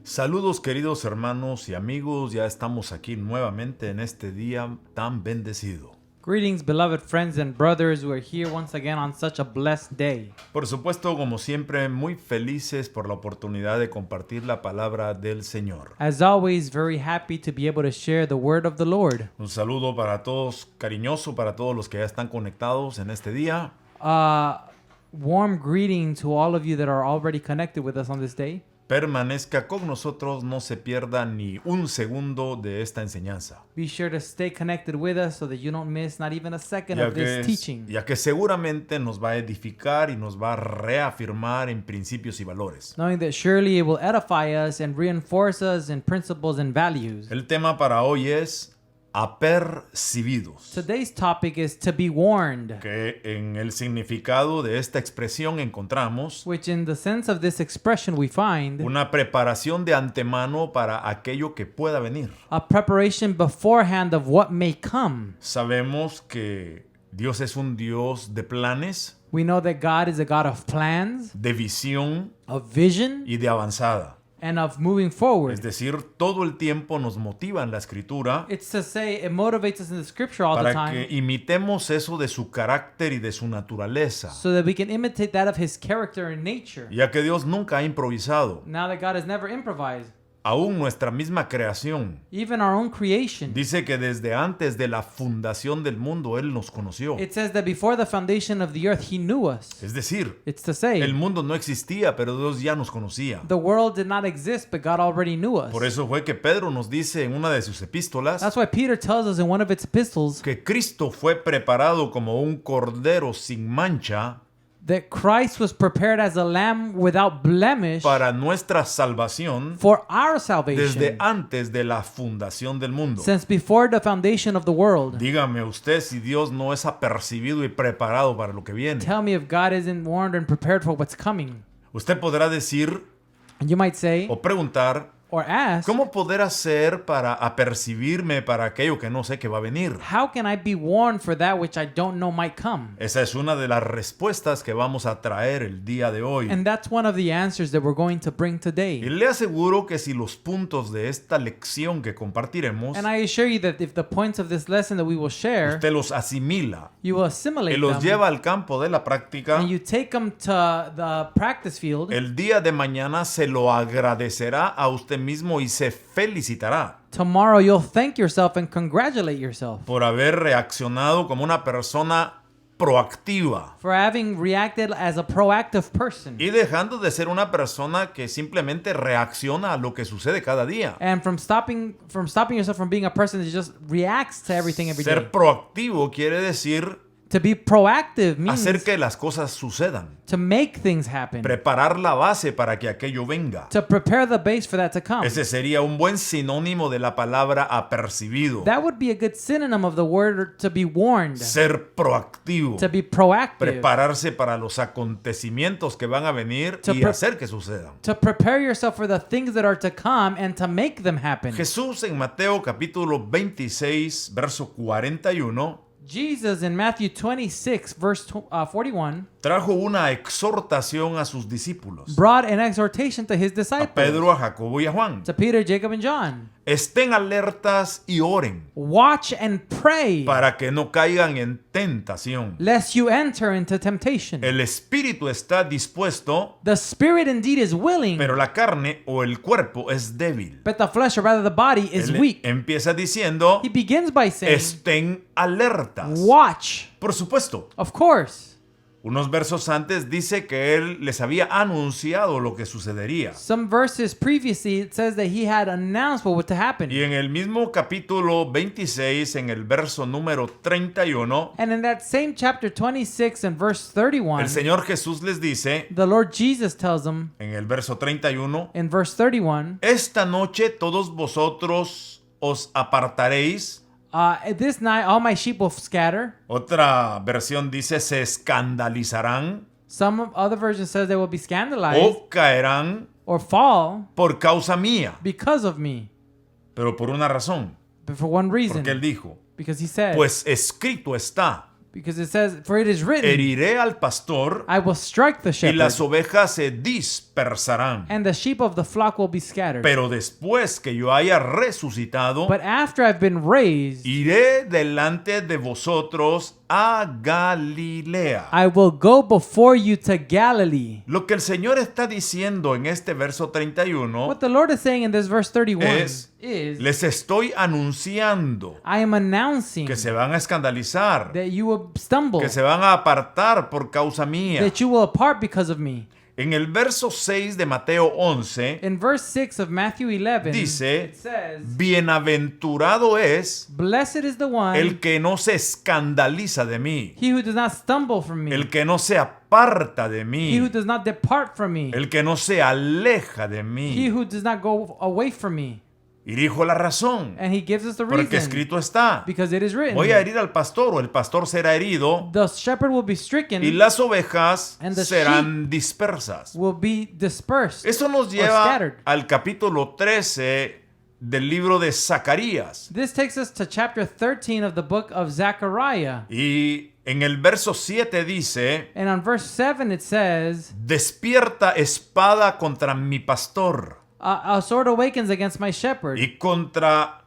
Saludos queridos hermanos y amigos, ya estamos aquí nuevamente en este día tan bendecido. Greetings, beloved friends and brothers. We're here once again on such a blessed day. Por supuesto, como siempre, muy felices por la oportunidad de compartir la palabra del Señor. As always, very happy to be able to share the word of the Lord. Un saludo para todos, cariñoso para todos los que ya están conectados en este día. Warm greeting to all of you that are already connected with us on this day. Permanezca con nosotros, no se pierda ni un segundo de esta enseñanza. Be sure to stay connected with us so that you don't miss not even a second of this teaching. Ya que seguramente nos va a edificar y nos va a reafirmar en principios y valores. Knowing that surely it will edify us and reinforce us in principles and values. El tema para hoy es apercibidos. Today's topic is to be warned, Que en el significado de esta expresión encontramos which in the sense of this expression we find una preparación de antemano para aquello que pueda venir. a preparation beforehand of what may come. Sabemos que Dios es un Dios de planes, We know that God is a God of plans, de visión of vision, y de avanzada. and of moving forward. Es decir, todo el tiempo nos motiva en la Escritura It's to say it motivates us in the scripture all the para time que imitemos eso de su carácter y de su naturaleza, so that we can imitate that of his character and nature. ya que Dios nunca ha improvisado. Now that God has never improvised, Aún nuestra misma creación even our own creation, dice que desde antes de la fundación del mundo Él nos conoció. it says that before the foundation of the earth he knew us. Es decir, It's to say el mundo no existía, pero Dios ya nos conocía. the world did not exist, but God already knew us. Por eso fue que Pedro nos dice en una de sus epístolas That's why Peter tells us in one of its epistles que Cristo fue preparado como un cordero sin mancha that Christ was prepared as a lamb without blemish para nuestra salvación for our salvation desde antes de la fundación del mundo. since before the foundation of the world. Dígame usted si Dios no es apercibido y preparado para lo que viene. Tell me if God isn't warned and prepared for what's coming. Usted podrá decir And you might say o preguntar, or ask, ¿cómo poder hacer para apercibirme para aquello que no sé que va a venir? how can I be warned for that which I don't know might come? Esa es una de las respuestas que vamos a traer el día de hoy. And that's one of the answers that we're going to bring Y today. le aseguro que si los puntos de esta lección que compartiremos, And I assure you that if the points of this lesson that we will share, usted los asimila you will y assimilate los them lleva al campo de la práctica, and you take them to the practice field, el día de mañana se lo agradecerá a usted mismo y se felicitará tomorrow you'll thank yourself and congratulate yourself por haber reaccionado como una persona proactiva for having reacted as a proactive person y dejando de ser una persona que simplemente reacciona a lo que sucede cada día. and from stopping yourself from being a person that just reacts to everything every day. Ser proactivo quiere decir To be proactive means hacer que las cosas sucedan, to make things happen, preparar la base para que aquello venga. to prepare the base for that to come. Ese sería un buen sinónimo de la palabra apercibido. That would be a good synonym of the word to be warned, Ser proactivo, to be proactive, prepararse para los acontecimientos que van a venir To y pre- hacer que sucedan. to prepare yourself for the things that are to come and to make them happen. Jesús en Mateo capítulo 26, verso 41, Jesus in Matthew 26, verse 41, trajo una exhortación a sus discípulos, brought an exhortation to his a disciples, Pedro, a Jacobo y a Juan. to Peter, Jacob, and John. Estén alertas y oren Watch and pray, para que no caigan en tentación. lest you enter into temptation. El espíritu está dispuesto, The spirit indeed is willing, pero la carne o el cuerpo es débil. but the flesh, or rather the body, is Él weak. empieza diciendo, He begins by saying, estén alertas. watch. Por supuesto, Of course. unos versos antes dice que él les había anunciado lo que sucedería. Some verses previously, it says that he had announced what was to happen. Y en el mismo capítulo 26, en el verso número 31, And in that same chapter 26 and verse 31, el Señor Jesús les dice, the Lord Jesus tells them en el verso 31, in verse 31, esta noche todos vosotros os apartaréis. this night all my sheep will scatter. Otra versión dice, se escandalizarán Some other version says they will be scandalized o caerán or fall por causa mía. because of me. Pero por una razón, But for one reason, porque él dijo, because he said, pues escrito está, Because it says, for it is written, heriré al pastor I will strike the y shepherd, las ovejas se dispersarán. and the sheep of the flock will be scattered. Pero después que yo haya resucitado, But after I've been raised, iré delante de vosotros a Galilea. I will go before you to Galilee. Lo que el Señor está diciendo en este verso 31 What the Lord is saying in this verse 31 es, is, les estoy anunciando I am announcing que se van a escandalizar, that you will stumble, que se van a apartar por causa mía. that you will apart because of me. En el verso 6 de Mateo 11 In verse 6 of Matthew 11, dice, it says, bienaventurado es Blessed is the one, el que no se escandaliza de mí, he who does not stumble from me, el que no se aparta de he who mí, does not depart from me, el que no se aleja de he mí. who does not go away from me. Y dijo la razón, And he gives us the porque reason, escrito está, because it is written, voy a herir al pastor o el pastor será herido the shepherd will be stricken, y las ovejas And the serán dispersas. will be dispersed. Esto nos or lleva scattered. al capítulo 13 del libro de Zacarías. This takes us to chapter 13 of the book of Zechariah. Y en el verso 7 dice, And on verse 7 it says, despierta espada contra mi pastor a sword awakens against my shepherd, y contra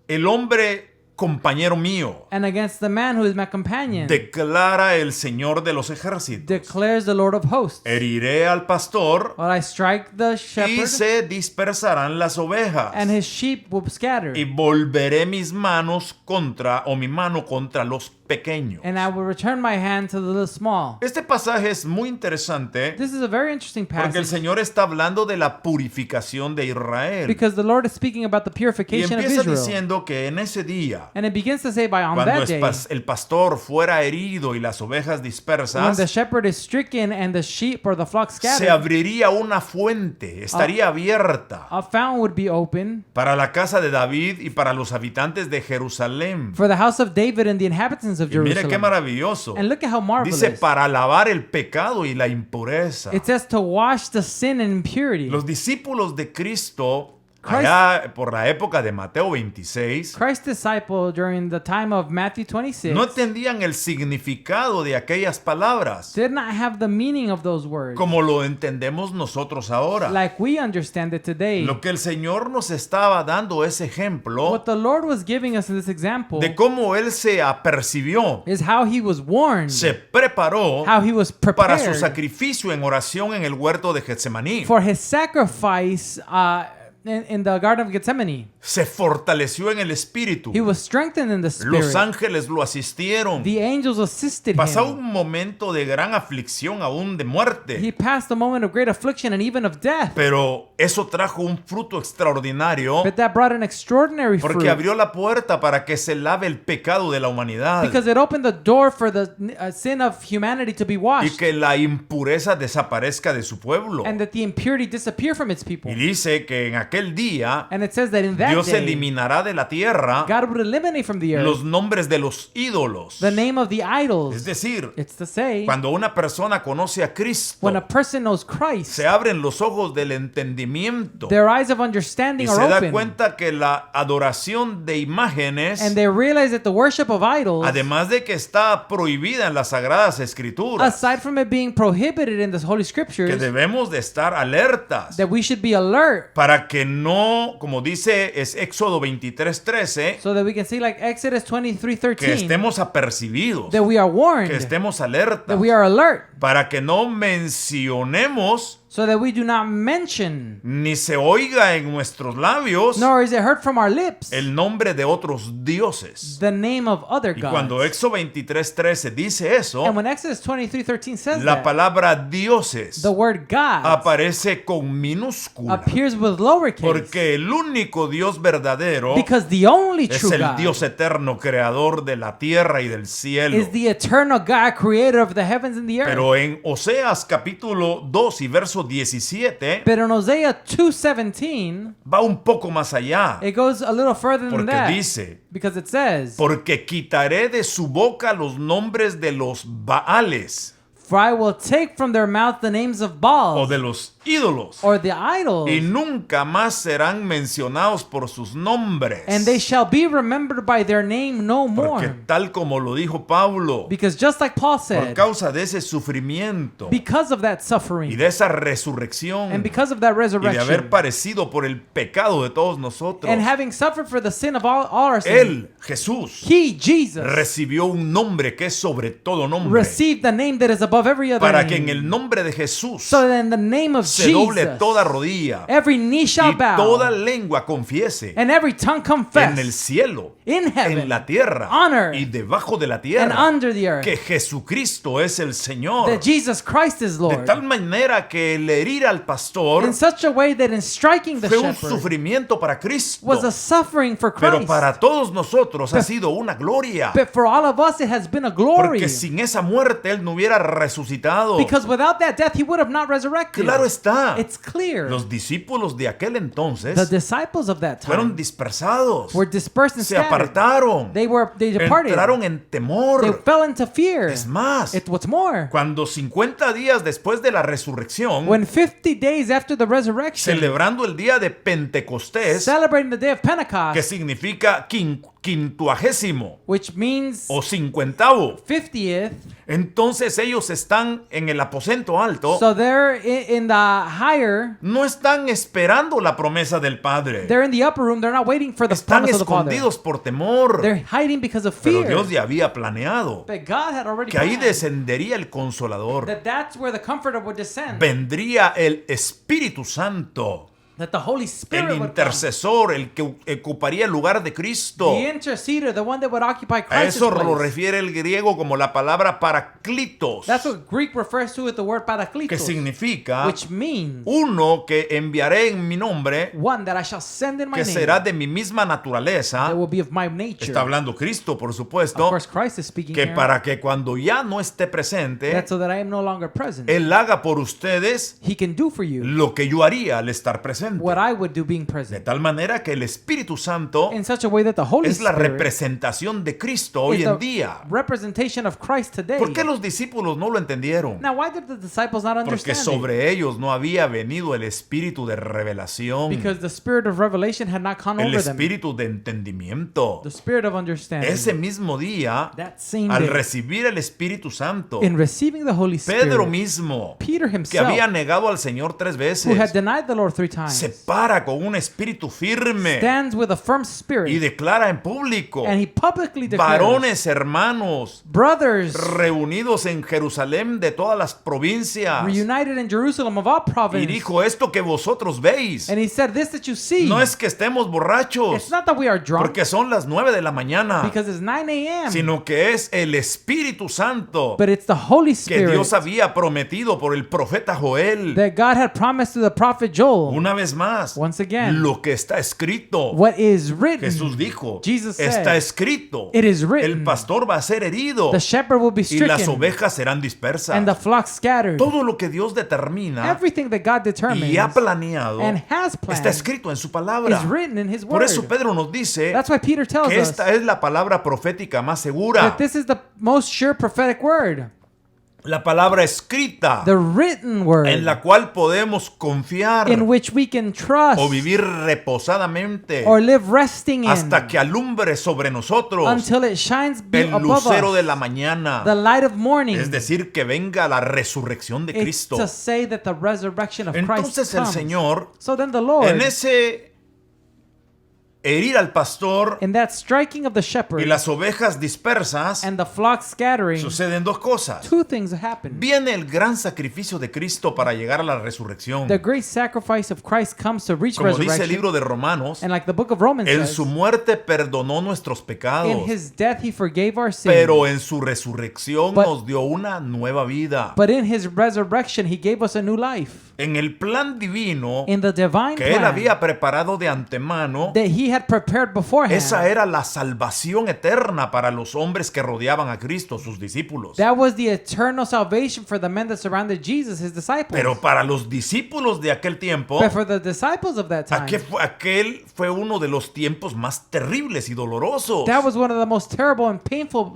el hombre compañero mío, and against the man who is my companion, declara el Señor de los ejércitos. declares the Lord of hosts. Heriré al pastor While I strike the y shepherd, se dispersarán las ovejas. and his sheep will scatter. Y volveré mis manos contra, o mi mano contra los pequeños. And I will return my hand to the little small. Este pasaje es muy interesante This is a very interesting porque el passage, Señor está hablando de la purificación de Israel. because the Lord is speaking about the Y purification of empieza Israel. diciendo que en ese día, And it begins to say, by on cuando that day, el pastor fuera herido y las ovejas when the dispersas, shepherd is stricken and the sheep or the flock se scattered, abriría una fuente, estaría abierta a fountain would be open para la casa de David y para los habitantes de Jerusalén. for the house of David and the inhabitants of Y mire qué Jerusalem. maravilloso. And look at how marvelous. Dice para lavar el pecado y la impureza. It says to wash the sin and impurity. Los discípulos de Cristo, Christ- allá por la época de Mateo 26, Christ's disciple during the time of Matthew 26 no entendían el significado de aquellas palabras did not have the meaning of those words como lo entendemos nosotros ahora. like we understand it today. Lo que el Señor nos estaba dando es ejemplo What the Lord was giving us in this example de cómo Él se apercibió, is how he was warned, se preparó how he was para su prepared sacrificio en oración en el huerto de Getsemaní. for his sacrifice in the Garden of Gethsemane. Se fortaleció en el espíritu. He was strengthened in the Los spirit. ángeles lo asistieron. The angels assisted Pasó him. un momento de gran aflicción, aún de muerte. He passed a moment of great affliction and even of death. Pero eso trajo un fruto extraordinario But that brought an extraordinary porque fruit, abrió la puerta para que se lave el pecado de la humanidad because it opened the door for the sin of humanity to be y washed, que la impureza desaparezca de su pueblo. and that the impurity disappear from its people. Y dice que en aquel día And it says that in that Dios day, eliminará de la tierra God would eliminate from the los earth nombres de los ídolos. the name of the Es idols. decir, It's to say, cuando una persona conoce a Cristo, when a person knows Christ, se abren los ojos del entendimiento their eyes of y understanding se are da open, cuenta que la adoración de imágenes, and they realize that the worship of idols, además de que está prohibida en las Sagradas Escrituras, aside from it being prohibited in the Holy que Scriptures, debemos de estar alertas that we should be alert, para que no, como dice es Éxodo 23:13, so that we can see, like Exodus que 23:13, estemos apercibidos, that we are warned, que estemos alertas, that we are alert, para que no mencionemos so that we do not mention, ni se oiga en nuestros labios nor is it heard from our lips, el nombre de otros dioses. the name of other Y cuando gods. Éxodo 23:13 dice eso, And when Exodus 23:13 says la that, palabra dioses the word God aparece con minúscula, appears with lowercase, porque el único Dios verdadero because the only es true el God Dios eterno, creador de la tierra y del cielo. is the eternal God, creator of the heavens and the earth. Pero en Oseas capítulo 2 y verso 17 But in Hosea 2:17, va un poco más allá, it goes a little further than porque that, dice, because it says, porque quitaré de su boca los nombres de los Baales "For I will take from their mouth the names of o Baals de los ídolos. or the idols, Y nunca más serán mencionados por sus nombres. and they shall be remembered by their name no Porque more. tal como lo dijo Pablo, Because just like Paul por said, causa de ese sufrimiento because of that y suffering de esa resurrección and because of that y de resurrection haber padecido por el pecado de todos nosotros, and having suffered for the sin of all our sin, Él, Jesús, he, Jesus, recibió un nombre que es sobre todo nombre, received the name that is above every other para que en name. el nombre de Jesús So that in the name of se doble Jesus, toda rodilla every knee shall y toda bow lengua confiese and every tongue en el confess cielo, in heaven, en la tierra on earth, y debajo de la and tierra, under the earth, que Jesucristo es el Señor. that Jesus Christ is De Lord. tal manera que el herir al pastor In such a way that in striking the fue un shepherd sufrimiento para Cristo, was a suffering for pero Christ. para todos nosotros ha sido una gloria, But for all of us it has been a glory. porque sin esa muerte Él no hubiera resucitado. Because without that death he would have not resurrected. Claro está, It's clear. los discípulos de aquel The entonces disciples of that fueron time dispersados, were dispersed and se scattered. apartaron, They departed. entraron en They temor. fell into fear. Es más, What's more, cuando 50 días después de la resurrección, when 50 days after the resurrection, celebrando el día de Pentecostés, celebrating the day of que Pentecost, significa quintuagésimo which means o cincuentavo, 50th, entonces ellos están en el aposento alto, so they're in the higher, no están esperando la promesa del Padre, they're in the upper room, they're not waiting for the están promise of the Father. escondidos por temor, They're hiding because of pero fear. Dios ya había planeado But God had already que ahí planned descendería el Consolador, that's where the Comforter would descend. vendría el Espíritu Santo, That the Holy el Spirit would come. intercesor, el que ocuparía el lugar de Cristo. The interceder, the one that would occupy A Christ's eso lo place. refiere el griego como la palabra paraclitos, That's what Greek refers to with the word que parakletos, significa which means uno que enviaré en mi nombre, one that I shall send in my que name, será de mi misma naturaleza. that will be of my nature. Está hablando Cristo, por Of supuesto, course, Christ is speaking que here. para que cuando ya no esté presente, That's so that I am no longer present. Él haga por ustedes He can do for you lo que yo haría al estar presente. what I would do being De present. tal manera que el Espíritu Santo In such a way that the Holy es la Spirit representación de Cristo hoy is en the día. representation of Christ today. ¿Por qué los discípulos no lo entendieron? Now, why did the disciples not Porque understand it? sobre ellos no había venido el espíritu de revelación, Because the spirit of revelation had not come el over them. espíritu de entendimiento. The spirit of understanding. Ese mismo día, That same al day, recibir el Espíritu Santo, in receiving the Holy Pedro Spirit, mismo, Peter que himself, había negado al Señor 3 who had veces, denied the Lord 3 times, se para con un espíritu firme stands with a firm y spirit, declara en público: and he publicly declares, varones hermanos, brothers, reunidos en Jerusalén de todas las provincias, reunited in Jerusalem of all y provinces. dijo: esto que vosotros veis And he said, this that you see, no es que estemos borrachos, it's not that we are drunk, porque son las 9 de la mañana, because it's 9 a.m., sino que es el Espíritu Santo but it's the Holy que Spirit Dios había prometido por el profeta Joel. that God had promised to the prophet Joel. Una vez más, Once again, lo que está escrito, what is written, Jesús dijo, Jesus said, está escrito, it is written, el pastor va a ser herido the shepherd will be y las stricken, ovejas serán dispersas. and the flock scattered. Todo lo que Dios determina Everything that God determines y ha planeado and has planned está escrito en su palabra. is written in his Por word. eso Pedro nos dice That's why Peter tells que us esta es la palabra profética más segura, that this is the most sure prophetic word, la palabra escrita the written word, en la cual podemos confiar in which we can trust o vivir reposadamente or live resting in hasta que alumbre sobre nosotros until it shines el above lucero de us, la mañana, the light of morning. es decir, que venga la resurrección de It's Cristo. to say that the resurrection of Christ Entonces el comes. Señor, So then the Lord, en ese herir al pastor in that striking of the shepherd y las ovejas dispersas, and the flock scattering, suceden dos cosas. two things happen. Viene el gran sacrificio de Cristo para llegar a la resurrección. The great sacrifice of Christ comes to reach Como dice el resurrection. libro de Romanos, And like the book of Romans en says, su muerte perdonó nuestros in pecados, his death he forgave our sins. pero en su resurrección But- nos dio una nueva vida. But in his resurrection he gave us a new life. En el plan divino In the divine que Él plan había preparado de antemano, that he had prepared beforehand. Esa era la salvación eterna para los hombres que rodeaban a Cristo, sus discípulos. That was the eternal salvation for the men that surrounded Jesus, his disciples. Pero para los discípulos de aquel tiempo, But for the disciples of that time, aquel fue uno de los tiempos más terribles y dolorosos. that was one of the most terrible and painful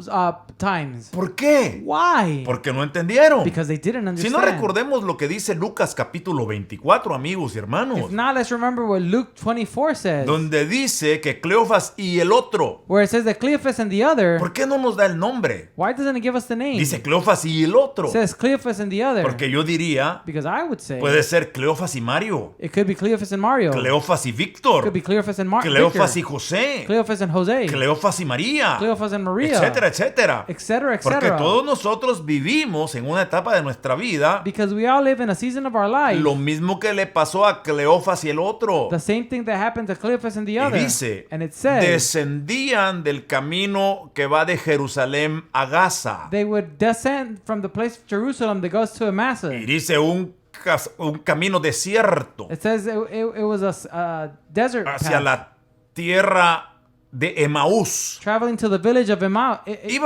times. ¿Por qué? Why? Porque no entendieron. Because they didn't Si understand. no, recordemos lo que dice Lucas capítulo 24, amigos y hermanos, If not, let's remember what Luke 24 says, donde dice que Cleofas y el otro. where it says that Cleophas and the other. ¿Por qué no nos da el nombre? Why doesn't it give us the name? Dice Cleofas y el otro. It says Cleophas and the other. Porque yo diría, Because I would say puede ser Cleofas y Mario, it could be Cleophas and Mario. Cleofas y It Víctor, could be Cleophas and Cleofas y Victor. José, Cleophas and Jose. Cleofas y María, Cleophas and Maria. etcétera, etcétera. Etc. Porque Etc. todos nosotros vivimos en una etapa de nuestra vida Because we all live in a season of our life. lo mismo que le pasó a Cleofas y el otro. The same thing that happened to Cleophas and the Y other. dice, And it says descendían del camino que va de Jerusalén a Gaza. they would descend from the place of Jerusalem that goes to Y Damascus. dice un camino desierto It says it was a desert hacia path, la tierra de Emaús. traveling to the village of Iban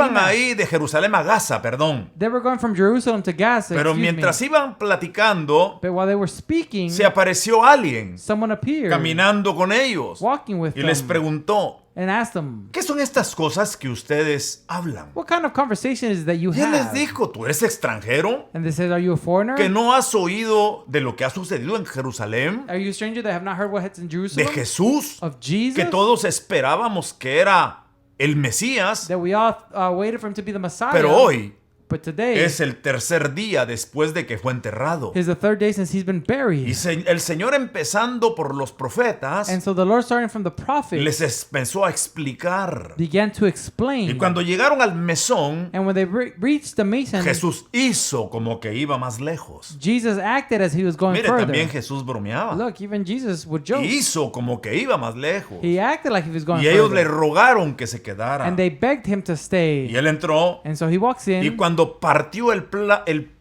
Emmaus. ahí de Jerusalén a Gaza, perdón. They were going from Jerusalem to Gaza. Pero excuse mientras me. iban platicando, But while they were speaking, se apareció alguien someone appeared, caminando con ellos walking with y les them, preguntó, and asked them, ¿qué son estas cosas que ustedes hablan? "What kind of conversation is that you Y él les have?" dijo, ¿tú eres extranjero? And they said, "Are you a foreigner? ¿Que no has oído de lo que ha sucedido en Jerusalén? Are you a stranger that have not heard what happened in ¿De Jerusalem? Jesús? Of Jesus? Que todos esperábamos que era el Mesías, That we all waited for him to be the Messiah. pero hoy But today es el tercer día después de que fue enterrado. is the third day since he's been buried. Y el Señor, empezando por los profetas, And so the Lord, starting from the prophets, les empezó a explicar. began to explain. Y cuando llegaron al mesón, And when they reached the Mason, Jesús hizo como que iba más lejos. Jesus acted as he was going Mire, further. también Jesús bromeaba. Look, even Jesus would joke. Hizo como que iba más lejos. He acted like he was going Y ellos le further. rogaron que se quedara. And they begged him to stay. Y él entró. And so he walks Y in. cuando partió el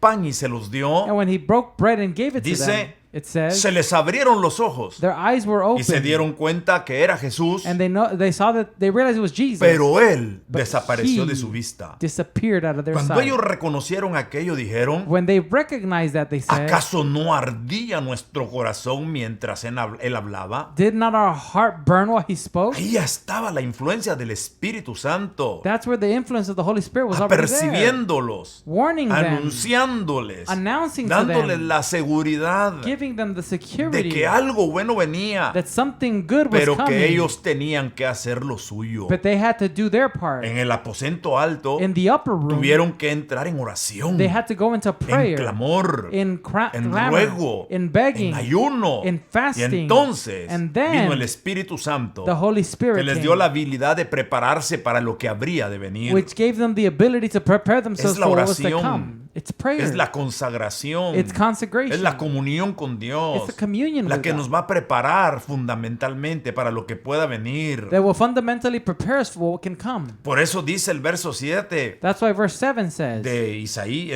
pan y se los And dio, when he broke bread and gave it to dice, them, it says, se les abrieron los ojos their eyes were y se open. dieron cuenta que era Jesús, And they saw that they realized it was Jesus. pero él But desapareció he de su vista. disappeared out of their Cuando sight. ellos reconocieron aquello, dijeron, When they recognized that, they said, ¿acaso no ardía nuestro corazón mientras él hablaba? did not our heart burn while he spoke? Ahí ya estaba la influencia del Espíritu Santo, That's where the influence of the Holy Spirit was already there. apercibiéndolos, Warning them, anunciándoles, announcing to dándoles them, la seguridad giving them the de security que algo bueno venía, that something good was pero coming. que ellos tenían que hacer lo suyo. But they had to do their part. En el aposento alto In the upper room, tuvieron que entrar en oración, they had to go into en prayer, clamor, in en clamor, ruego, in begging, en ayuno. in Y fasting. entonces And then vino el Espíritu Santo the Holy que Spirit les came, dio la habilidad de prepararse para lo que habría de venir. which gave them the ability to prepare themselves Es la for what was to oración. come. It's prayer. Es la consagración. It's consecration. Es la comunión con Dios. It's the communion La with que God nos va a preparar fundamentalmente para lo que pueda venir. that will fundamentally prepare us for what can come. Por eso dice el verso 7 That's why verse 7 says de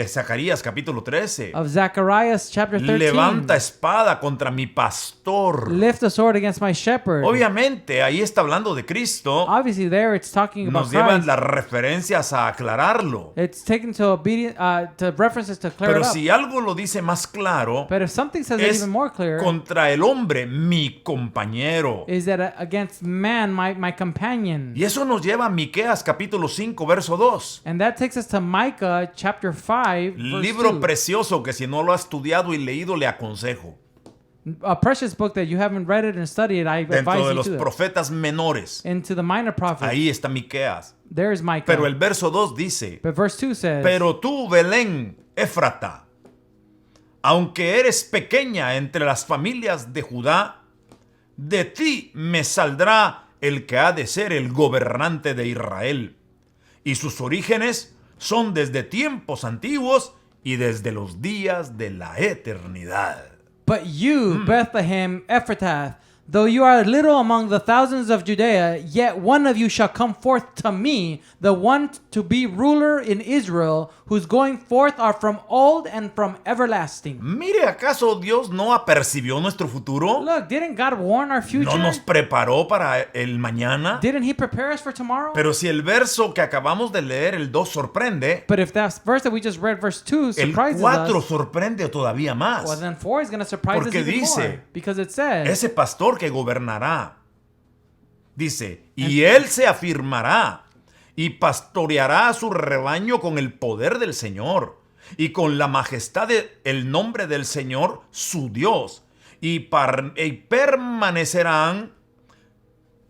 Zacarías capítulo 13. of Zacharias chapter 13, Levanta espada contra mi pastor. lift a sword against my shepherd. Obviamente, ahí está hablando de Cristo. Obviously there it's talking about Nos llevan Christ. las referencias a aclararlo. It's taken to obedient to references to clear Pero it up. si algo lo dice más claro, But if something says it es even more clear, contra el hombre, mi compañero. is that against man, my companion. Y eso nos lleva a Miqueas capítulo 5, verso 2. And that takes us to Micah chapter 5, verse Libro 2. precioso que si no lo ha estudiado y leído le aconsejo. A precious book that you haven't read it and studied, I advise Dentro de you los to. profetas menores. Into the minor prophets. Ahí está Miqueas. There is Micah. Pero el verso 2 dice, But verse 2 says, pero tú, Belén, Éfrata, aunque eres pequeña entre las familias de Judá, de ti me saldrá el que ha de ser el gobernante de Israel. Y sus orígenes son desde tiempos antiguos y desde los días de la eternidad. But you, Bethlehem Ephratah, Though you are little among the thousands of Judea, yet one of you shall come forth to me, the one to be ruler in Israel, whose going forth are from old and from everlasting. Mire, ¿acaso Dios no apercibió nuestro futuro? Look, didn't God warn our future? ¿No nos preparó para el mañana? Didn't he prepare us for tomorrow? Pero si el verso que acabamos de leer, el 2, sorprende, But if that verse that we just read, verse 2, el surprises 4 us, sorprende todavía más. well, then 4 is going to surprise us Porque even dice, more. Because it says, Ese pastor que gobernará, dice, y él se afirmará y pastoreará a su rebaño con el poder del Señor y con la majestad del nombre del Señor, su Dios, y permanecerán,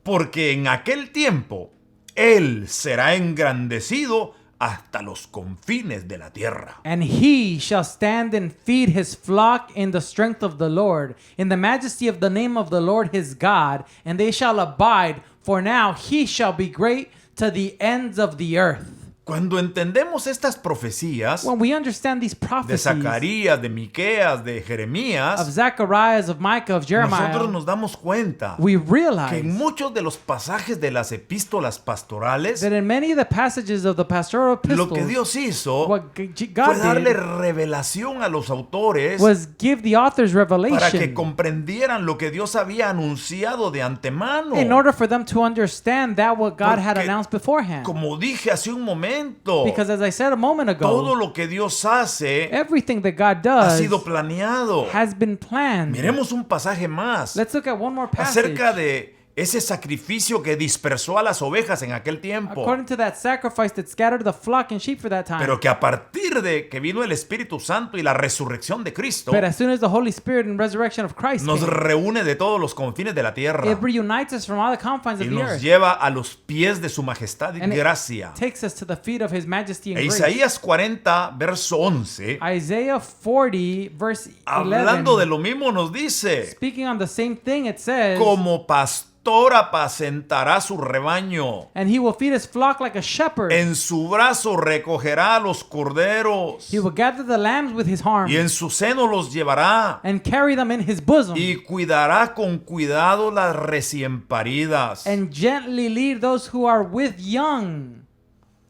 porque en aquel tiempo él será engrandecido hasta los confines de la tierra. and he shall stand and feed his flock in the strength of the Lord, in the majesty of the name of the Lord his God, and they shall abide, for now he shall be great to the ends of the earth. Cuando entendemos estas profecías When we understand these de prophecies Zacarías, de Miqueas, de of Jeremías, Zacharias, of Micah, of Jeremiah, nosotros nos damos cuenta we que realize en muchos de los pasajes de las epístolas pastorales, that in many of the passages of the pastoral lo epistles, que Dios hizo what fue God darle did revelación a los autores was give the authors para que revelation comprendieran lo que Dios había anunciado de antemano. in order for them to understand that what God had Porque, announced beforehand. Como dije hace un momento, Because as I said a moment todo ago, lo que Dios hace everything that God ha does sido planeado. has been planned. Miremos un pasaje más Let's look at one more passage. acerca de ese sacrificio que dispersó a las ovejas en aquel tiempo, According to that sacrifice that scattered the flock and sheep for that time. pero que a partir de que vino el Espíritu Santo y la resurrección de Cristo, But as soon as the Holy Spirit and resurrection of Christ nos came, reúne de todos los confines de la tierra it reunites us from all the confines y of the nos earth. lleva a los pies de su majestad y And it gracia. takes us to the feet of his majesty and E grace. Isaías 40, verso 11, Isaiah 40, verse 11, hablando de lo mismo, nos dice: speaking on the same thing, it says, como pastor apacentará su rebaño, and he will feed his flock like a shepherd. en su brazo recogerá a los corderos He will gather the lambs with his arm y en su seno los llevará and carry them in his bosom y cuidará con cuidado las recién paridas. and gently lead those who are with young.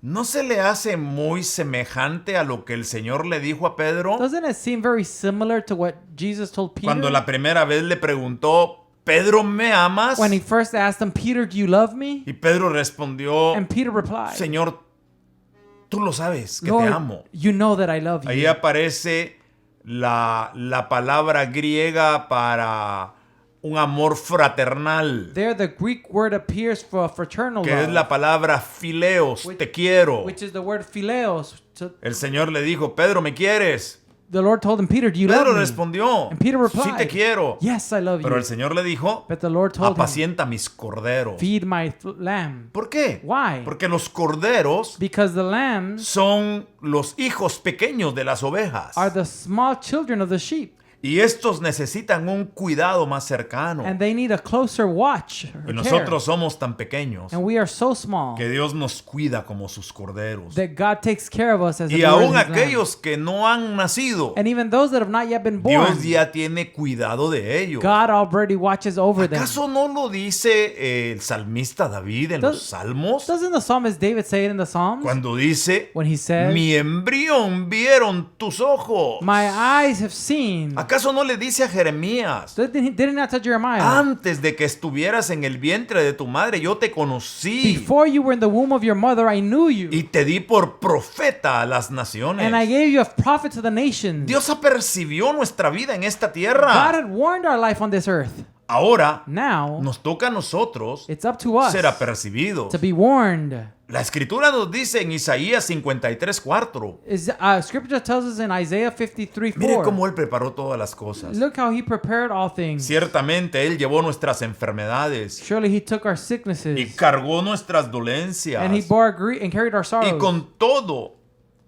¿No se le hace muy semejante a lo que el Señor le dijo a Pedro Doesn't it seem very similar to what Jesus told Peter cuando la primera vez le preguntó: Pedro, ¿me amas? when he first asked him, Peter, do you love me? Y Pedro respondió: And Peter replied, Señor, tú lo sabes que te Lord, amo. you know that I love Ahí you. aparece la palabra griega para un amor fraternal, There the Greek word appears for a fraternal que es love, la palabra fileos, te quiero. which is the word phileos. El Señor le dijo: Pedro, ¿me quieres? The Lord told him, Peter, do you Pedro love me? respondió: And Peter replied, sí te quiero. Yes, I love Pero you. el Señor le dijo: But the Lord told him, apacienta mis corderos. feed my lamb. ¿Por qué? Why? Porque los corderos Because the lambs son los hijos pequeños de las ovejas. are the small children of the sheep, Y estos necesitan un cuidado más cercano. and they need a closer watch or Y care. nosotros somos tan pequeños And we are so small que Dios nos cuida como sus corderos. that God takes care of us as Y if we were aún his lamb. aquellos que no han nacido, And even those that have not yet been born, Dios ya tiene cuidado de ellos. God already watches over them. ¿Acaso no lo dice el salmista David en los Salmos? Doesn't the psalmist David say it in the Psalms? Cuando dice: When he says, mi embrión vieron tus ojos. my eyes have seen. ¿Acaso no le dice a Jeremías: Did he not tell Jeremiah? antes de que estuvieras en el vientre de tu madre yo te conocí Before you were in the womb of your mother, I knew you. y te di por profeta a las And I naciones? gave you a prophet to the nations. Dios apercibió nuestra vida en esta God tierra. had warned our life on this earth. Ahora Now, nos toca a nosotros it's up to us ser apercibidos. to be warned. La escritura nos dice en Isaías 53:4. Scripture tells us in Isaiah 53:4. Mire cómo Él preparó todas las cosas. Look how he prepared all things. Ciertamente Él llevó nuestras enfermedades Surely he took our y sicknesses cargó nuestras dolencias. and he bore our grief and carried our sorrows. Y con todo,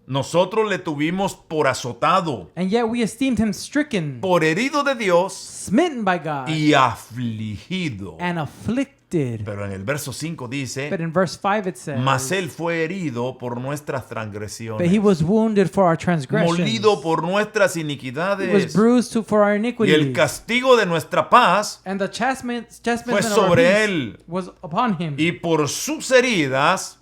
nosotros le tuvimos por azotado, And yet we esteemed him stricken, por herido de Dios smitten by God, y afligido. and afflicted. did. Pero en el verso 5 dice, But in verse 5 it says, mas él fue herido por nuestras but transgresiones, he was wounded for our transgressions. molido por nuestras He was iniquidades, bruised for our y el iniquities. castigo de nuestra paz And the chastisement fue of our sobre peace él, was upon him. y por sus heridas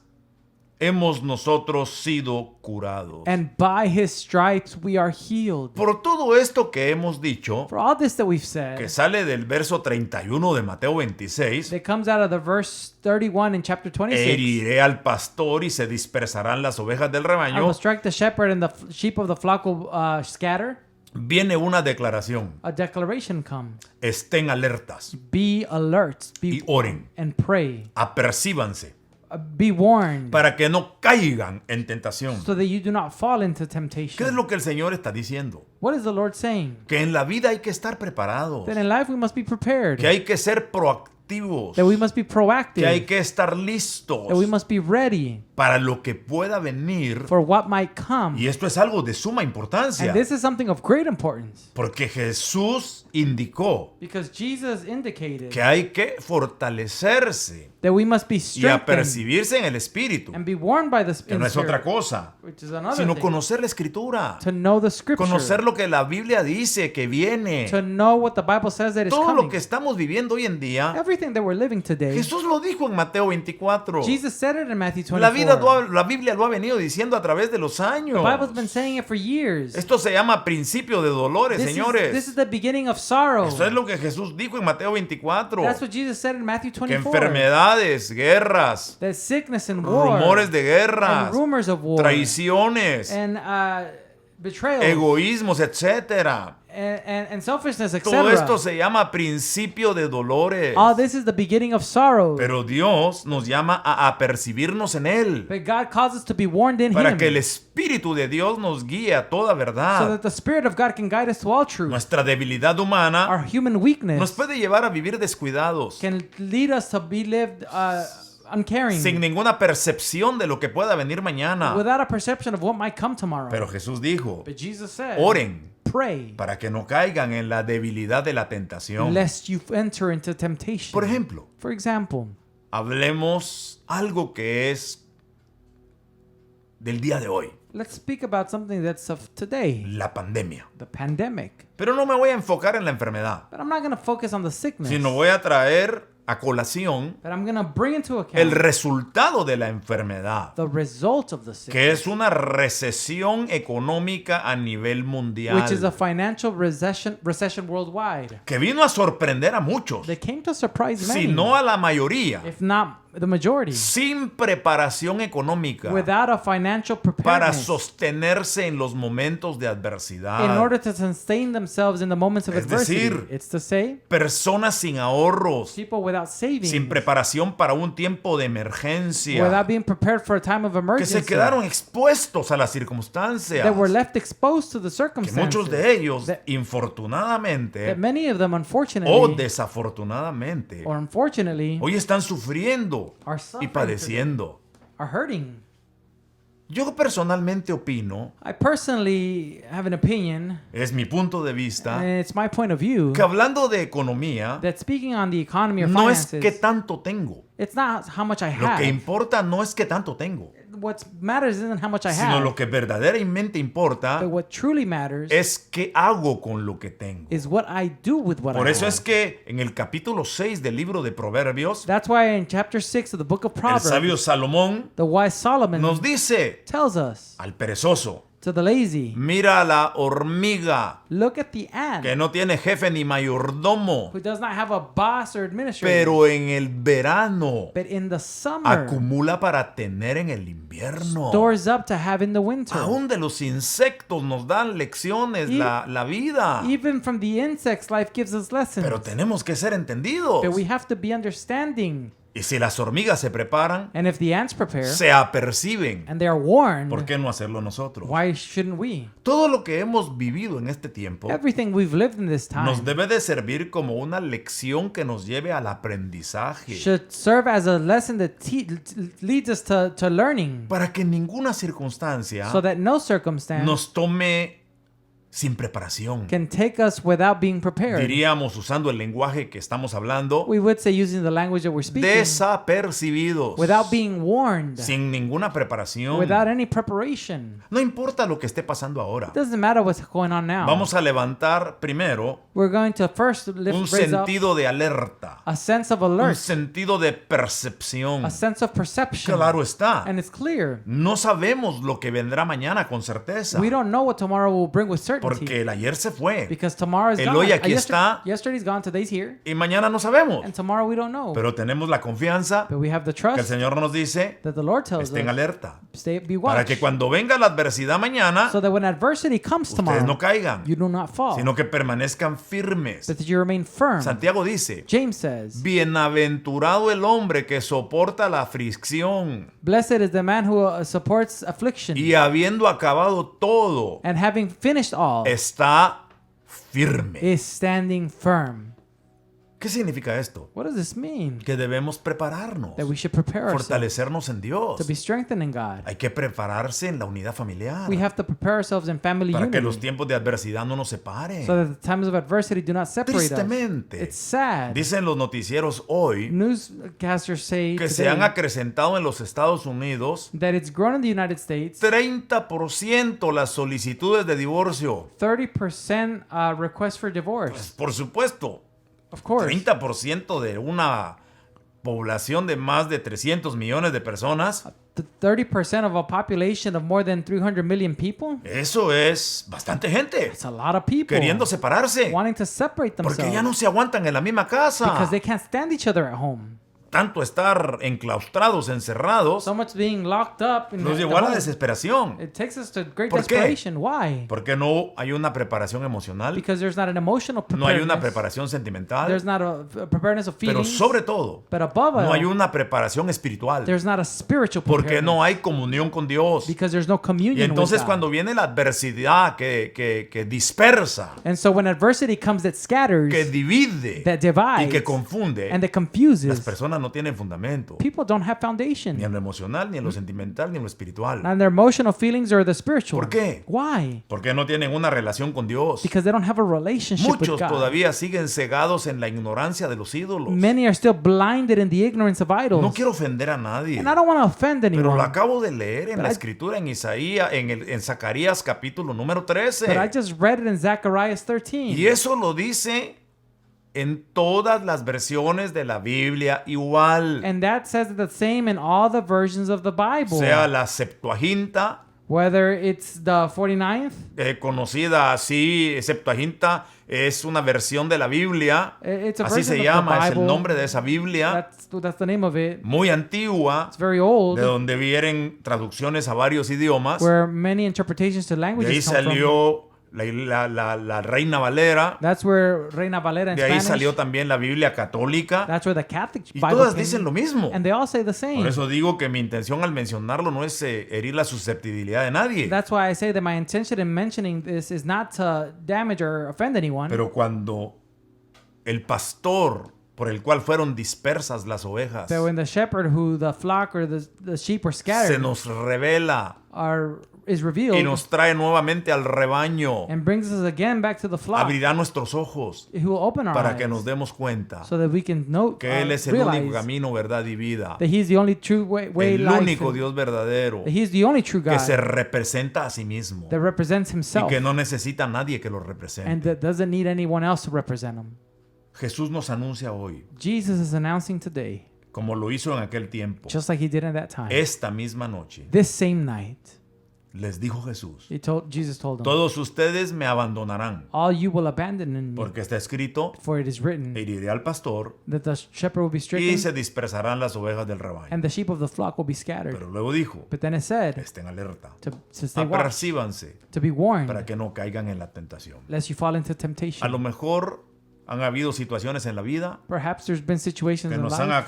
hemos nosotros sido curados. And by his stripes we are healed. Por todo esto que hemos dicho, For all this that we've que said, sale del verso 31 de Mateo 26, that comes out of the verse 31 in chapter 26. heriré al pastor y se dispersarán las ovejas del I rebaño, will strike the shepherd and the sheep of the flock will scatter. viene una declaración. A declaration comes. Estén alertas Be alert. y oren, And pray. apercíbanse, Be warned. para que no caigan en tentación. So that you do not fall into ¿Qué es temptation. lo que el Señor está diciendo? What is the Lord saying? Que en la vida hay que estar preparados, That in life we must be prepared. que hay que ser proactivos, That we must be proactive. que hay que estar listos That we must be ready para lo que pueda venir. for what might come. Y esto es algo de suma importancia, And this is something of great importance. porque Jesús indicó Because Jesus indicated que hay que fortalecerse that we must be y strengthened apercibirse en el Espíritu, and be warned by the que no es Spirit, otra cosa, which is another sino thing. conocer la Escritura, To know the Scripture. conocer lo que la Biblia dice que viene. To know what the Bible says that is Todo coming. lo que estamos viviendo hoy en día, Everything that we're living today. Jesús lo dijo en Mateo 24. Jesus said it in Matthew 24. La Biblia lo ha venido diciendo a través de los años. The Bible's been saying it for years. Esto se llama principio de dolores, This señores. is the beginning of sorrow. Eso es lo que Jesús dijo en Mateo 24. That's what Jesus said in Matthew Que 24. enfermedades, guerras, That sickness and war. rumores de guerras, and rumors of war. traiciones, And betrayal. egoísmos, etcétera. And selfishness, etc. Todo esto se llama principio de dolores. All this is the beginning of sorrow. Pero Dios nos llama a apercibirnos en Él, But God calls us to be warned in para Him. que el Espíritu de Dios nos guíe a toda So verdad. that the Spirit of God can guide us to all truth. Nuestra debilidad humana Our human weakness nos puede llevar a vivir descuidados, can lead us to be lived uncaring. sin ninguna percepción de lo que pueda venir mañana. Without a perception of what might come tomorrow. Pero Jesús dijo, But Jesus said, oren pray, para que no caigan en la debilidad de la tentación. lest you enter into temptation. Por ejemplo, For example, hablemos algo que es del día de hoy, let's speak about something that's of today, la pandemia. the pandemic. Pero no me voy a enfocar en la enfermedad, But I'm not going to focus on the sickness. sino voy a traer a colación But I'm going to bring into account el resultado de la enfermedad, the result of the sickness, que es una recesión económica a nivel which is a mundial, financial recession worldwide. que vino a sorprender a muchos, They came to surprise many, si no a la mayoría, if not the majority, sin preparación económica without a financial para preparedness sostenerse en los momentos de in adversidad. order to sustain themselves in the moments of Es adversity. decir, It's to say, Personas sin ahorros, people without savings, sin preparación para un tiempo de emergencia, without being prepared for a time of que emergency, se quedaron expuestos a las circunstancias, that were left exposed to the que circumstances, muchos de ellos, that infortunadamente many of them, o unfortunately, desafortunadamente, or unfortunately, hoy están sufriendo are y suffering padeciendo. are hurting. Yo personalmente opino, I personally have an opinion, es mi punto de vista, and it's my point of view, que hablando de economía, that speaking on the economy or no es finances, qué tanto tengo. it's not how much I Lo have. que importa no es qué tanto tengo, What matters isn't how much I sino have, lo que verdaderamente importa but what truly matters es qué hago con lo que tengo. is what I do with what Por I eso have. es que en el capítulo 6 del libro de Proverbios, That's why in chapter 6 of the book of el Proverbs, sabio Salomón the wise Solomon nos dice tells us al perezoso, to the lazy, mira a la hormiga look at the ant que no tiene jefe ni mayordomo, who does not have a boss or administrator, pero en el verano but in the summer acumula para tener en el invierno. stores up to have in the winter. Aún de los insectos nos dan lecciones Y- la vida. Even from the insects, life gives us lessons. Pero tenemos que ser entendidos. But we have to be understanding. Y si las hormigas se preparan, And if the ants prepare se aperciben, and they are warned, ¿por qué no hacerlo nosotros? why shouldn't we? Todo lo que hemos vivido en este tiempo Everything we've lived in this time nos debe de servir como una lección que nos lleve al aprendizaje, should serve as a lesson that leads us to learning, para que ninguna circunstancia so that no circumstance nos tome sin preparación. can take us without being prepared. Diríamos, usando el lenguaje que estamos hablando, We would say, using the language that we're speaking, desapercibidos, without being warned, sin ninguna preparación. without any preparation. No importa lo que esté pasando ahora. It doesn't matter what's going on now. Vamos a levantar primero We're going to first un raise up sentido de alerta, a sense of un alert, sentido de percepción. a sense of perception. Claro está. And it's clear. No sabemos lo que vendrá mañana con certeza, We don't know what tomorrow will bring with certainty. porque el ayer se fue Because tomorrow is el gone. hoy aquí está. Yesterday's gone, today's here. y mañana no sabemos. And tomorrow we don't know. Pero tenemos la confianza But we have the que el trust Señor nos dice, that the Lord tells estén us, alerta, be para watch. que cuando venga la adversidad mañana, So that when adversity comes ustedes tomorrow, no caigan, you do not fall. sino que permanezcan firmes. But that you remain firm. Santiago dice, James says, bienaventurado el hombre que soporta la aflicción blessed is the man who supports affliction, y habiendo acabado todo, and having finished all, está firme. is standing firm. ¿Qué significa esto? What does this mean? Que debemos prepararnos, That we should prepare ourselves fortalecernos en Dios. to be strengthened in God. Hay que prepararse en la unidad familiar We have to prepare ourselves in family para que los unity tiempos de adversidad no nos separen. so that the times of adversity do not separate us. Tristemente, It's sad. dicen los noticieros hoy Newscasters say que se han today acrecentado en los Estados Unidos that it's grown in the United States 30% las solicitudes de divorcio. 30% requests for divorce. Por supuesto, Of course. 30% de una población de más de 300 millones de personas. The 30% of a population of more than 300 million people? Eso es bastante gente It's a lot of people queriendo separarse wanting to separate porque ya themselves no se aguantan en la misma because casa. they can't stand each other at home. Tanto estar enclaustrados, encerrados, So much being locked up in nos the llevó a la home. desesperación. It takes us to great ¿Por qué? desperation. Why? Porque no hay una preparación emocional, Because there's not an emotional no hay una preparedness. preparación sentimental, There's not a preparedness of pero feelings. sobre todo, But above no hay all, una preparación espiritual, there's not a spiritual porque preparedness. no hay comunión con Dios. Because there's no communion Y entonces with God. cuando viene la adversidad que dispersa, And so when adversity comes that scatters, que divide that divides, y que confunde, and that las confuses, personas no tienen fundamento, people don't have ni foundation. en lo emocional, ni en lo sentimental, ni en lo espiritual. Not in their emotional feelings or the spiritual. ¿Por qué? Why? Porque no tienen una relación con Dios. Because they don't have a relationship with Muchos God. todavía siguen cegados en la ignorancia de los ídolos. Many are still blinded in the ignorance of idols. No quiero ofender a nadie, And I don't want to offend pero lo anyone. acabo de leer en But la I- escritura, en Isaías, en Zacarías capítulo número But I 13. just read it in Zechariah 13. Y eso lo dice en todas las versiones de la Biblia igual. And that says the same in all the versions of the Bible. Sea la Septuaginta, Whether it's the 49th, conocida así, Septuaginta es una versión de la Biblia, it's a así version se of the llama, es el Bible. nombre de esa Biblia, That's the name of it. muy antigua, It's very old, de donde vienen traducciones a varios idiomas. where many interpretations to De ahí languages come from. salió la Reina Valera, That's where Reina Valera in de ahí Spanish. salió también la Biblia católica, That's where the Catholic y Bible todas came. dicen lo mismo. And they all say the same. Por eso digo que mi intención al mencionarlo no es herir la susceptibilidad de nadie. That's why I say that my intention in mentioning this is not to damage or offend anyone. Pero cuando el pastor por el cual fueron dispersas las ovejas But when the shepherd who the flock or the sheep were se scattered nos revela is revealed y nos trae nuevamente al rebaño, and brings us again back to the flock, abrirá nuestros ojos he will open our para eyes que nos demos cuenta so that we can know, que Él es el único realize camino, verdad y vida, that he's the only true way el life, único and Dios verdadero that he's the only true que God se representa a sí mismo that represents y himself que no necesita a nadie que lo and represente. that doesn't need anyone else to represent him. Jesús nos anuncia hoy, Jesus is announcing today, como lo hizo en aquel tiempo, just like he did in that time, esta misma noche, this same night, les dijo Jesús, Jesus told them, todos ustedes me abandonarán, all you will abandon in me, porque está escrito, for it is written heriré al pastor that the shepherd will be y stricken se dispersarán las ovejas del rebaño. and the sheep of the flock will be scattered. Pero luego dijo, But then it said estén alerta, to stay watch, apercíbanse to be warned, para que no caigan en la tentación. lest you fall into A temptation. lo mejor han habido situaciones en la vida Perhaps there's been situations que in nos han life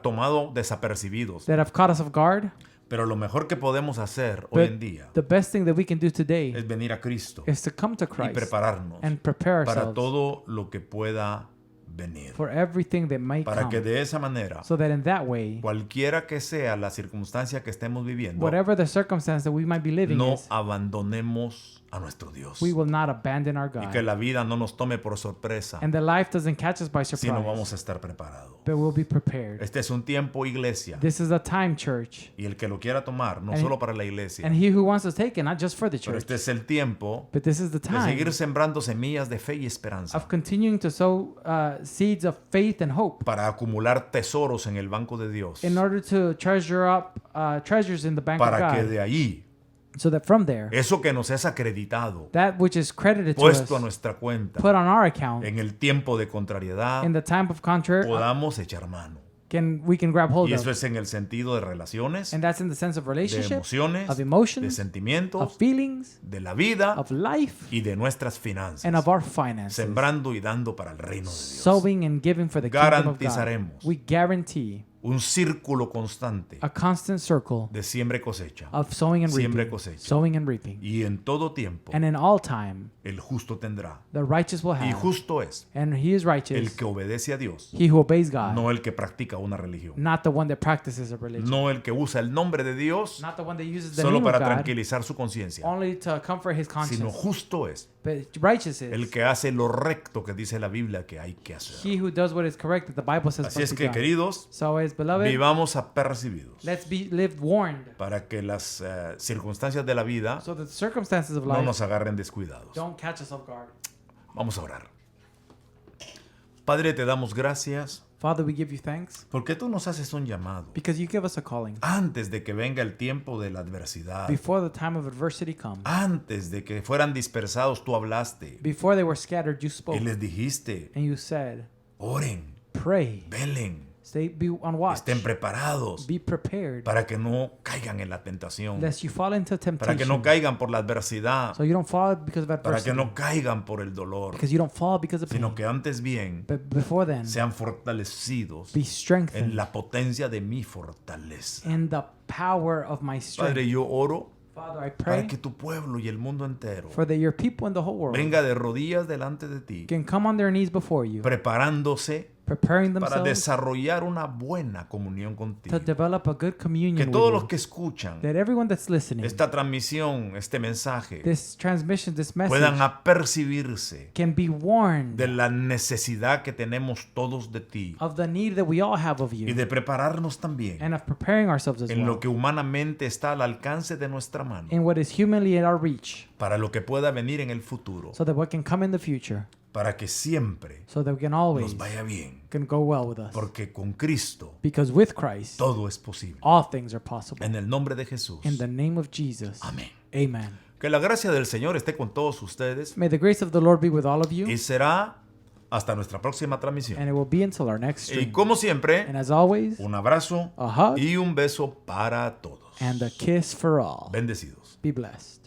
tomado desapercibidos, that have caught us off guard. pero lo mejor que podemos hacer hoy But en día the best thing that we can do today es venir a Cristo is to come to y Christ prepararnos and prepare para ourselves todo lo que pueda venir. for everything that might Para que come. de esa manera, So that in that way, cualquiera que sea la circunstancia que estemos viviendo, whatever the circumstance that we might be living no is, abandonemos a nuestro Dios. we will not abandon our Y que God. la vida no nos tome por sorpresa, And the life doesn't catch us by sino vamos surprise, a estar preparados. but we'll be prepared. Este es un tiempo, iglesia, This is a time, church. y el que lo quiera tomar, no And- solo para la iglesia, And he who wants to take it, not just for the pero church, este es el tiempo but this is the de time seguir sembrando semillas de fe y esperanza of continuing to sow seeds of faith and hope para acumular tesoros en el banco de Dios, in order to treasure up treasures in the bank of para que God, de ahí, so that from there, eso que nos es acreditado, that which is credited to puesto a us, nuestra cuenta, put on our account, en el tiempo de contrariedad, in the time of contrary, podamos echar mano. we can grab hold Y eso of. es en el sentido de relaciones, And that's in the sense of de relationship, emociones, of de emotions, sentimientos, of feelings, de la vida of life, y de nuestras finanzas, and of our finances. sembrando y dando para el reino de Dios. Sowing and giving for the kingdom of God. Garantizaremos We guarantee Un círculo constante a constant circle de siembra y cosecha. of sowing and Siembra y reaping. cosecha. Sowing and reaping. Y en todo tiempo And in all time, el justo tendrá. the righteous will Y have. justo es And he is el righteous, que obedece a Dios, he who obeys God, no el que practica una religión. not the one that practices a religion, No el que usa el nombre de Dios not the one that uses the solo name of para God tranquilizar su conciencia, only to comfort his sino conscience. justo es But righteous el is que hace lo recto que dice la Biblia que hay que hacer. he who does what is correct that the Bible says Así must es be que, done. queridos, So as beloved, vivamos apercibidos let's be live warned para que las circunstancias de la vida so that the circumstances of no life nos agarren descuidados. don't catch us off guard. Vamos a orar. Padre, te damos gracias Father, we give you thanks porque tú nos haces un llamado. because you give us a calling. Antes de que venga el tiempo de la adversidad, Before the time of adversity comes, antes de que fueran dispersados, tú hablaste before they were scattered, you spoke y les dijiste, and you said, oren, pray, velen, be on watch, estén preparados be prepared, para que no caigan en la tentación, lest you fall into para que temptation. no caigan por la adversidad, So you don't fall because of para adversity, que no caigan por el dolor, because you don't fall because of pain. sino que antes bien But before then, sean fortalecidos be en strengthened la potencia de mi fortaleza. in the power of my strength. Padre, yo oro Father, I para pray que tu pueblo y el mundo entero for that your people in the whole world venga de rodillas delante de ti, can come on their knees before you, preparándose preparing para themselves desarrollar una buena comunión to contigo. develop a good Que communion todos with los you. que escuchan That everyone that's listening, esta transmisión, este mensaje, this transmission, this puedan message, apercibirse can be warned de la necesidad que tenemos todos de ti of the need that we all have of y you de prepararnos también and of preparing ourselves as en well lo que humanamente está al alcance de nuestra mano in what is humanly at our reach, para lo que pueda venir en el futuro, so that what can come in the future, para que siempre so that we can always nos vaya bien, can go well with us. porque con Cristo Because with Christ, todo es posible. all things are possible. En el nombre de Jesús. In the name of Jesus. Amén. Amen. Que la gracia del Señor esté con todos ustedes May the grace of the Lord be with all of you, y será hasta nuestra próxima transmisión. and it will be until our next Y stream. como siempre, And as always, un abrazo a hug y un beso para todos. and a kiss for all. Bendecidos. Be blessed.